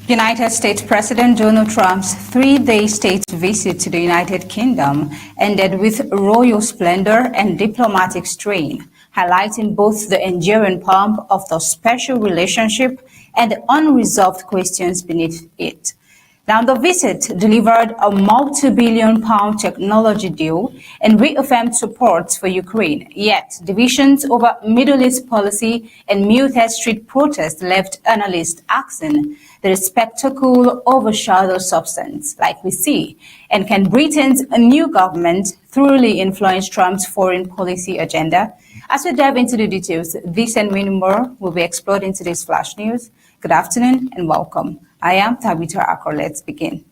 United States President Donald Trump's three-day state visit to the United Kingdom ended with royal splendor and diplomatic strain, highlighting both the enduring pomp of the special relationship and the unresolved questions beneath it. Now, the visit delivered a multi-billion-pound technology deal and reaffirmed support for Ukraine. Yet, divisions over Middle East policy and muted street protests left analysts asking, the spectacle overshadows substance, like we see, and can Britain's new government thoroughly influence Trump's foreign policy agenda? As we dive into the details, this and many more will be explored in today's Flash News. Good afternoon and welcome. I am Tabitha Akor. Let's begin.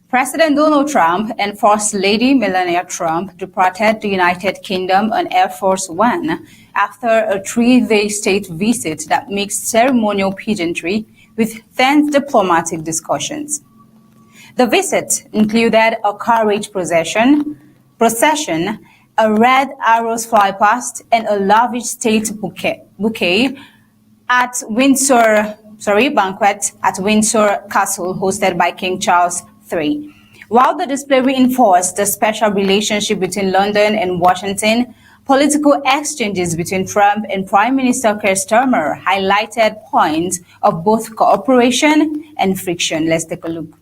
President Donald Trump and First Lady Melania Trump departed the United Kingdom on Air Force One after a three-day state visit that mixed ceremonial pageantry with tense diplomatic discussions. The visit included a carriage procession, a red arrows flypast, and a lavish state bouquet at banquet at Windsor Castle hosted by King Charles III. While the display reinforced the special relationship between London and Washington, political exchanges between Trump and Prime Minister Keir Starmer highlighted points of both cooperation and friction. Let's take a look.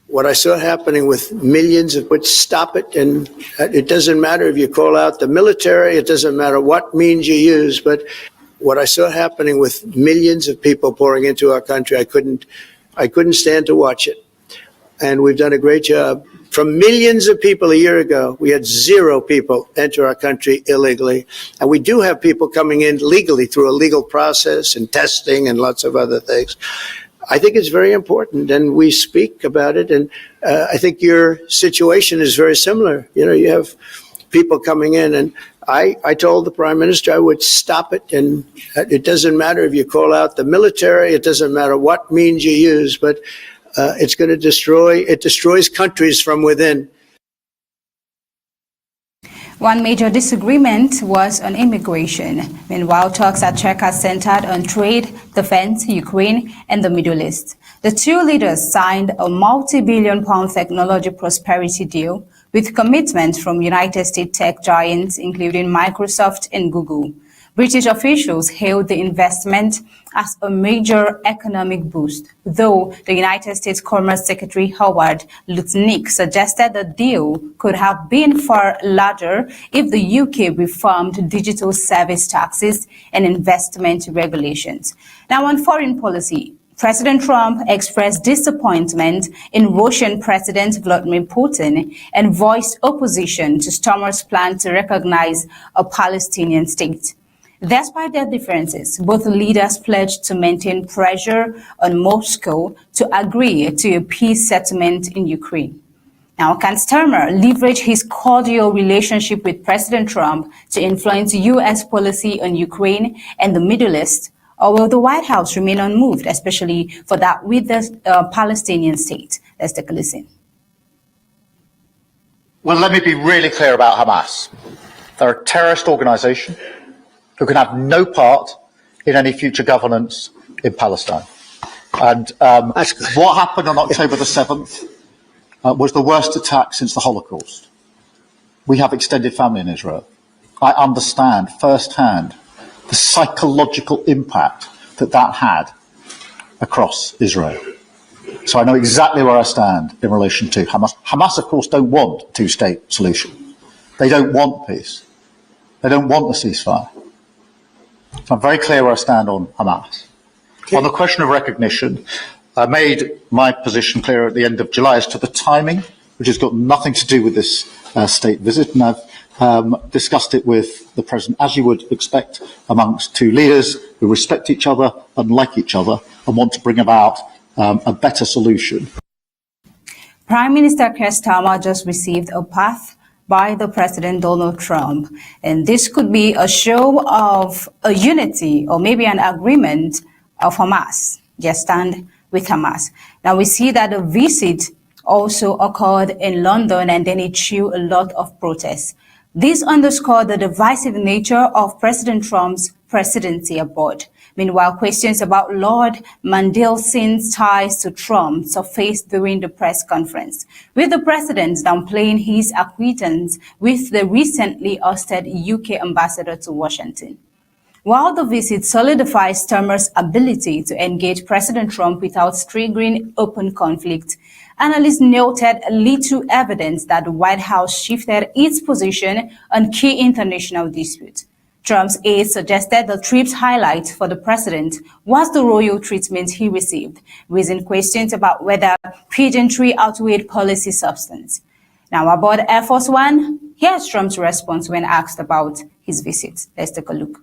What I saw happening with millions of which stop it, and it doesn't matter if you call out the military, it doesn't matter what means you use, but what I saw happening with millions of people pouring into our country, I couldn't stand to watch it. And we've done a great job. From millions of people a year ago, we had 0 people enter our country illegally. And we do have people coming in legally through a legal process and testing and lots of other things. I think it's very important, and we speak about it. And I think your situation is very similar. You know, you have people coming in, and I told the Prime Minister I would stop it, and it doesn't matter if you call out the military, it doesn't matter what means you use, but it's going to destroys countries from within. One major disagreement was on immigration. Meanwhile, talks at checkers centered on trade, defense, Ukraine, and the Middle East. The two leaders signed a multi-billion-pound technology prosperity deal with commitments from United States tech giants, including Microsoft and Google. British officials hailed the investment as a major economic boost, though the United States Commerce Secretary Howard Lutnick suggested the deal could have been far larger if the UK reformed digital service taxes and investment regulations. Now, on foreign policy, President Trump expressed disappointment in Russian President Vladimir Putin and voiced opposition to Starmer's plan to recognize a Palestinian state. Despite their differences, both leaders pledged to maintain pressure on Moscow to agree to a peace settlement in Ukraine. Now, can Starmer leverage his cordial relationship with President Trump to influence U.S. policy on Ukraine and the Middle East? Or will the White House remain unmoved, especially for that with the Palestinian state? Let's take a listen. Well, let me be really clear about Hamas. They're a terrorist organization who can have no part in any future governance in Palestine. And what happened on October the 7th was the worst attack since the Holocaust. We have extended family in Israel. I understand firsthand the psychological impact that that had across Israel. So I know exactly where I stand in relation to Hamas. Hamas, of course, don't want a two-state solution. They don't want peace. They don't want the ceasefire. So I'm very clear where I stand on Hamas. Okay. On the question of recognition, I made my position clear at the end of July as to the timing, which has got nothing to do with this state visit, and I've discussed it with the President, as you would expect, amongst two leaders who respect each other and like each other and want to bring about a better solution. Prime Minister Keir Starmer just received a path by the President Donald Trump, and this could be a show of a unity or maybe an agreement of Hamas. Just stand with Hamas. Now we see that the visit also occurred in London, and then it drew a lot of protests. This underscored the divisive nature of President Trump's presidency abroad. Meanwhile, questions about Lord Mandelson's ties to Trump surfaced during the press conference, with the president downplaying his acquaintance with the recently ousted UK ambassador to Washington. While the visit solidifies Starmer's ability to engage President Trump without triggering open conflict, analysts noted little evidence that the White House shifted its position on key international disputes. Trump's aides suggested the trip's highlight for the president was the royal treatment he received, raising questions about whether pageantry outweighed policy substance. Now, about Air Force One, here's Trump's response when asked about his visit. Let's take a look.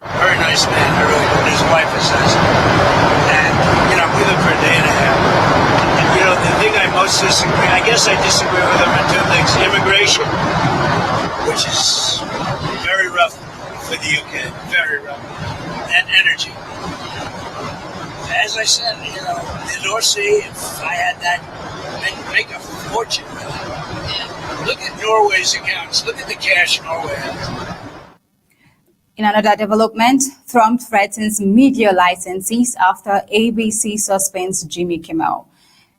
Very nice man, I really do. His wife is nice. And, we lived for a day and a half. And, the thing I most disagree, I guess I disagree with him on two things. Immigration, which is very rough for the UK, very rough. And energy. As I said, the North Sea, if I had that, I'd make a fortune with it. Look at Norway's accounts. Look at the cash Norway has. In another development, Trump threatens media licenses after ABC suspends Jimmy Kimmel.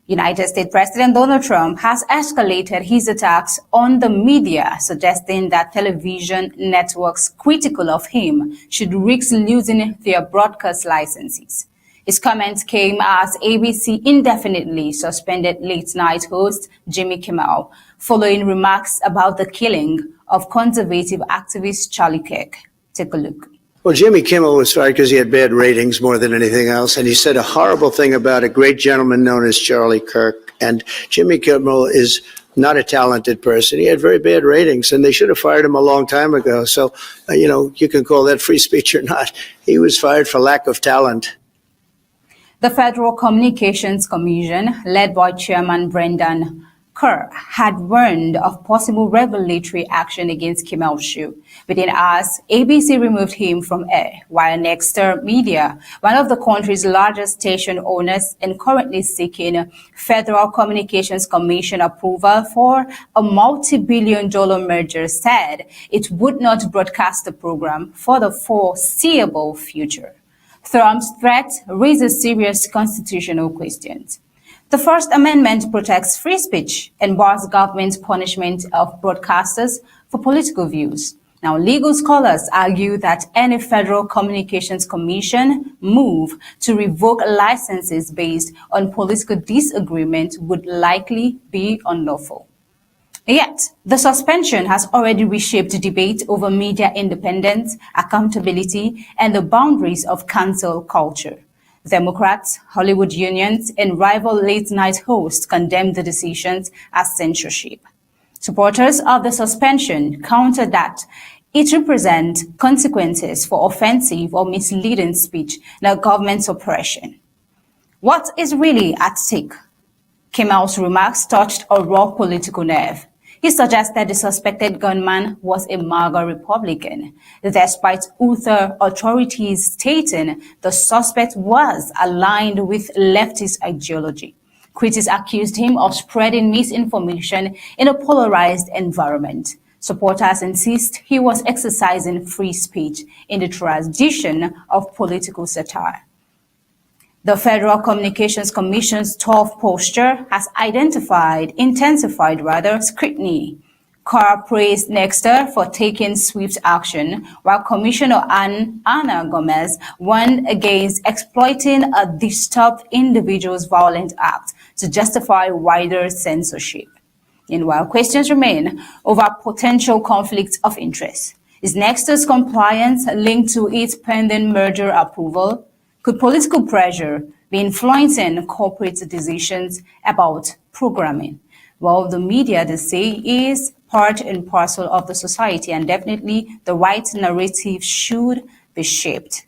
United States President Donald Trump has escalated his attacks on the media, suggesting that television networks critical of him should risk losing their broadcast licenses. His comments came as ABC indefinitely suspended late-night host Jimmy Kimmel, following remarks about the killing of conservative activist Charlie Kirk. Take a look. Well, Jimmy Kimmel was fired because he had bad ratings more than anything else. And he said a horrible thing about a great gentleman known as Charlie Kirk. And Jimmy Kimmel is not a talented person. He had very bad ratings, and they should have fired him a long time ago. So, you can call that free speech or not. He was fired for lack of talent. The Federal Communications Commission, led by Chairman Brendan Kirk, had warned of possible regulatory action against Kimmel's show. Within hours, ABC removed him from air, while Nexstar Media, one of the country's largest station owners and currently seeking Federal Communications Commission approval for a multi-billion-dollar merger, said it would not broadcast the program for the foreseeable future. Trump's threat raises serious constitutional questions. The First Amendment protects free speech and bars government punishment of broadcasters for political views. Now, legal scholars argue that any Federal Communications Commission move to revoke licenses based on political disagreement would likely be unlawful. Yet, the suspension has already reshaped debate over media independence, accountability, and the boundaries of cancel culture. Democrats, Hollywood unions, and rival late-night hosts condemned the decisions as censorship. Supporters of the suspension countered that it represents consequences for offensive or misleading speech, like government suppression. What is really at stake? Kimmel's remarks touched a raw political nerve. He suggested the suspected gunman was a MAGA Republican, despite Utah authorities stating the suspect was aligned with leftist ideology. Critics accused him of spreading misinformation in a polarized environment. Supporters insist he was exercising free speech in the tradition of political satire. The Federal Communications Commission's tough posture has intensified scrutiny Carr praised Nexter for taking swift action, while Commissioner Ana Gomez warned against exploiting a disturbed individual's violent act to justify wider censorship. Meanwhile, questions remain over potential conflicts of interest. Is Nexter's compliance linked to its pending merger approval? Could political pressure be influencing corporate decisions about programming? Well, the media, they say, is part and parcel of the society, and definitely the right narrative should be shaped.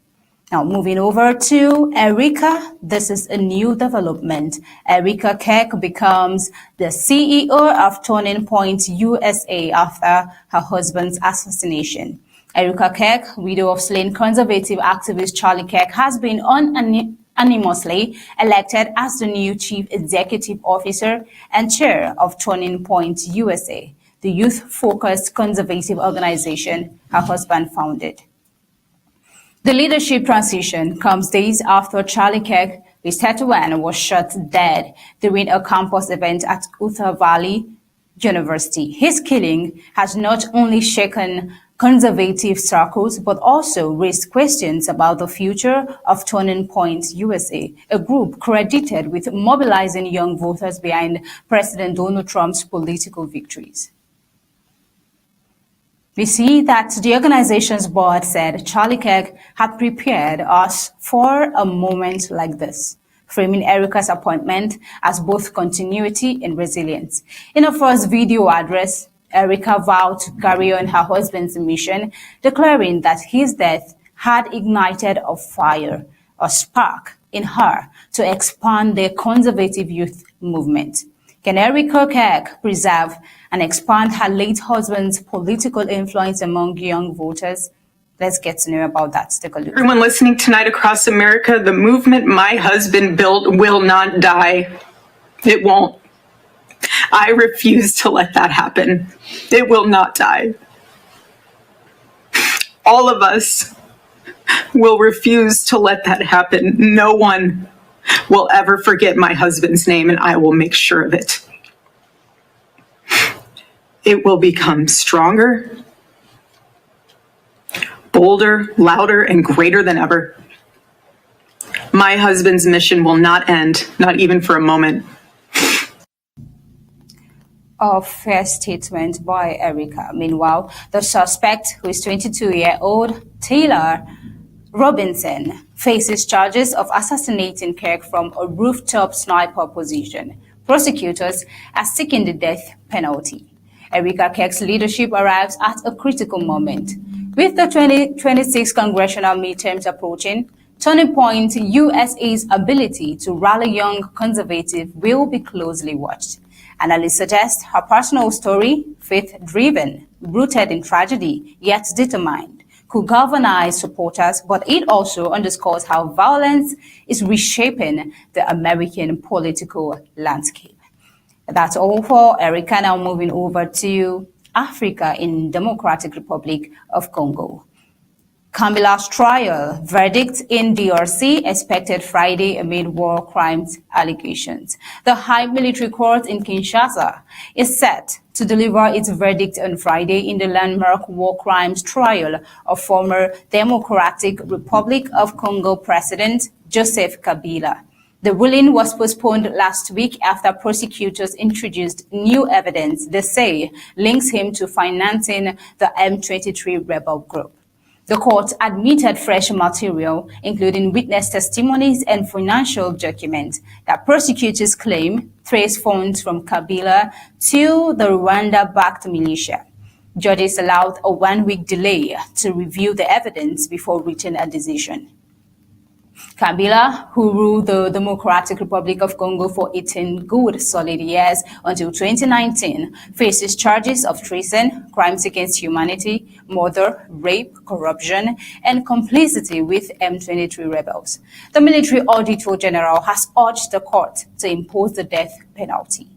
Now, moving over to Erika, this is a new development. Erika Kirk becomes the CEO of Turning Point USA after her husband's assassination. Erika Kirk, widow of slain conservative activist Charlie Kirk, has been unanimously elected as the new chief executive officer and chair of Turning Point USA, the youth-focused conservative organization her husband founded. The leadership transition comes days after Charlie Kirk, his 31, was shot dead during a campus event at Utah Valley University. His killing has not only shaken conservative circles, but also raised questions about the future of Turning Point USA, a group credited with mobilizing young voters behind President Donald Trump's political victories. We see that the organization's board said Charlie Kirk had prepared us for a moment like this, framing Erika's appointment as both continuity and resilience. In her first video address, Erika vowed to carry on her husband's mission, declaring that his death had ignited a fire, a spark in her to expand the conservative youth movement. Can Erika Kirk preserve and expand her late husband's political influence among young voters? Let's get to know about that. Take a look. Everyone listening tonight across America, the movement my husband built will not die. It won't. I refuse to let that happen. It will not die. All of us will refuse to let that happen. No one will ever forget my husband's name, and I will make sure of it. It will become stronger, bolder, louder, and greater than ever. My husband's mission will not end, not even for a moment. A fair statement by Erika. Meanwhile, the suspect, who is 22-year-old Taylor Robinson, faces charges of assassinating Kirk from a rooftop sniper position. Prosecutors are seeking the death penalty. Erika Kirk's leadership arrives at a critical moment. With the 2026 congressional midterms approaching, Turning Point USA's ability to rally young conservatives will be closely watched. Analysts suggest her personal story, faith-driven, rooted in tragedy, yet determined, could galvanize supporters, but it also underscores how violence is reshaping the American political landscape. That's all for Erika. Now moving over to Africa in Democratic Republic of Congo. Kabila's trial verdict in DRC expected Friday amid war crimes allegations. The High Military Court in Kinshasa is set to deliver its verdict on Friday in the landmark war crimes trial of former Democratic Republic of Congo President Joseph Kabila. The ruling was postponed last week after prosecutors introduced new evidence they say links him to financing the M23 rebel group. The court admitted fresh material, including witness testimonies and financial documents that prosecutors claim trace funds from Kabila to the Rwanda-backed militia. Judges allowed a one-week delay to review the evidence before reaching a decision. Kabila, who ruled the Democratic Republic of Congo for 18 good solid years until 2019, faces charges of treason, crimes against humanity, murder, rape, corruption, and complicity with M23 rebels. The military auditor general has urged the court to impose the death penalty.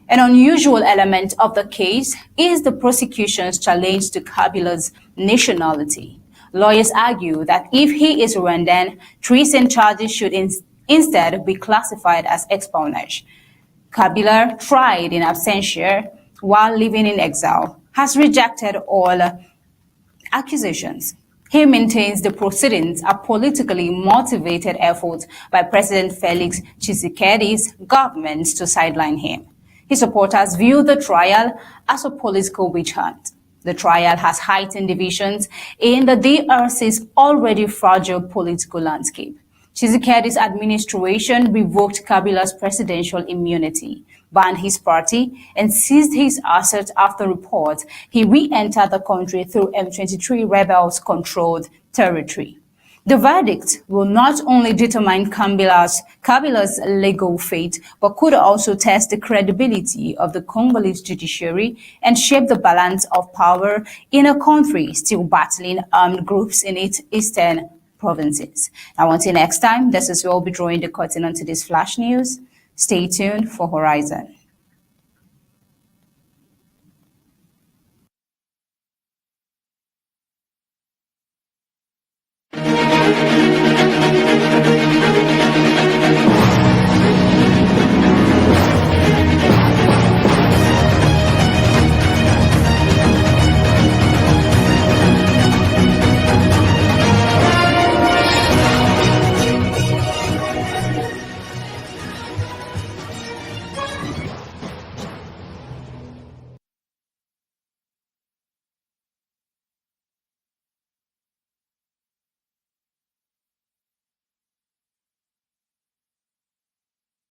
An unusual element of the case is the prosecution's challenge to Kabila's nationality. Lawyers argue that if he is Rwandan, treason charges should instead be classified as espionage. Kabila tried in absentia while living in exile, has rejected all accusations. He maintains the proceedings are politically motivated efforts by President Felix Tshisekedi's government to sideline him. His supporters view the trial as a political witch hunt. The trial has heightened divisions in the DRC's already fragile political landscape. Tshisekedi's administration revoked Kabila's presidential immunity, banned his party, and seized his assets after reports he re-entered the country through M23 rebels-controlled territory. The verdict will not only determine Kabila's legal fate, but could also test the credibility of the Congolese judiciary and shape the balance of power in a country still battling armed groups in its eastern provinces. Now, until next time, this is where we'll be drawing the curtain onto this flash news. Stay tuned for Horizon.